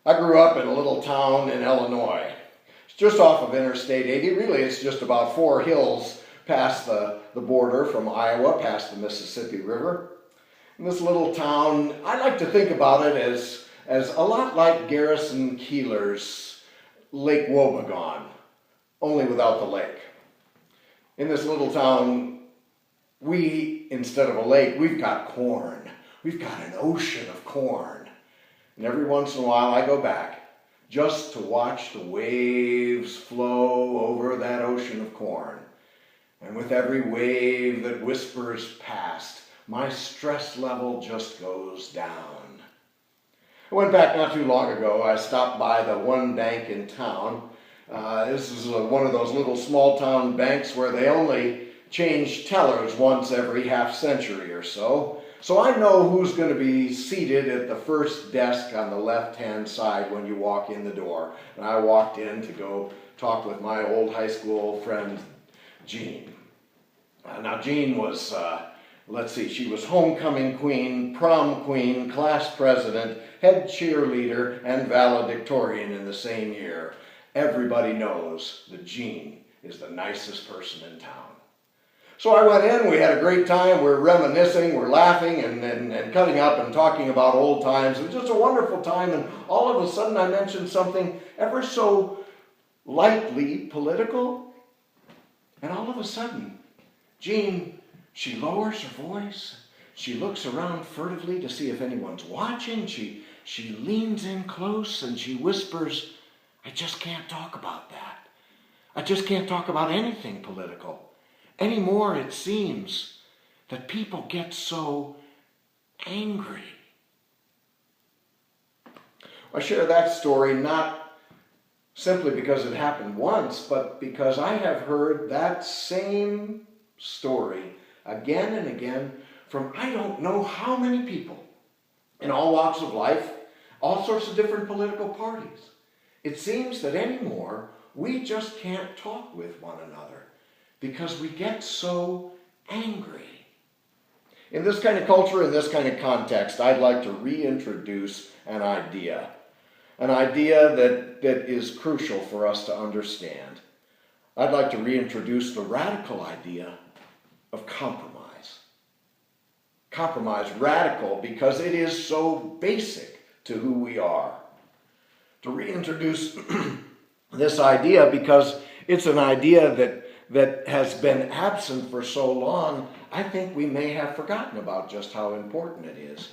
I grew up in a little town in Illinois. It's just off of Interstate 80. Really, it's just about 4 hills past the border from Iowa, past the Mississippi River. In this little town, I like to think about it as a lot like Garrison Keillor's Lake Wobegon, only without the lake. In this little town, instead of a lake, we've got corn. We've got an ocean of corn. And every once in a while I go back just to watch the waves flow over that ocean of corn. And with every wave that whispers past, my stress level just goes down. I went back not too long ago. I stopped by the one bank in town. This is one of those little small town banks where they only change tellers once every half century or so. So I know who's going to be seated at the first desk on the left-hand side when you walk in the door. And I walked in to go talk with my old high school friend, Jean. Now, Jean was, she was homecoming queen, prom queen, class president, head cheerleader, and valedictorian in the same year. Everybody knows that Jean is the nicest person in town. So I went in, we had a great time, we're reminiscing, we're laughing and cutting up and talking about old times. It was just a wonderful time, and all of a sudden I mentioned something ever so lightly political, and all of a sudden, Jean, she lowers her voice, she looks around furtively to see if anyone's watching, she leans in close and she whispers, "I just can't talk about that. I just can't talk about anything political. Anymore, it seems that people get so angry." I share that story not simply because it happened once, but because I have heard that same story again and again from I don't know how many people in all walks of life, all sorts of different political parties. It seems that anymore we just can't talk with one another because we get so angry. In this kind of culture, in this kind of context, I'd like to reintroduce an idea that is crucial for us to understand. I'd like to reintroduce the radical idea of compromise. Compromise, radical, because it is so basic to who we are. To reintroduce this idea because it's an idea that has been absent for so long, I think we may have forgotten about just how important it is.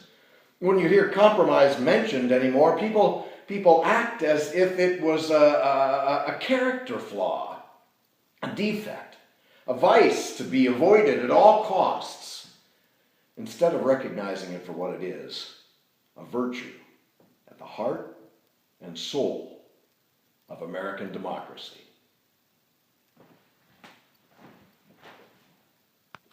When you hear compromise mentioned anymore, people act as if it was a character flaw, a defect, a vice to be avoided at all costs, instead of recognizing it for what it is, a virtue at the heart and soul of American democracy.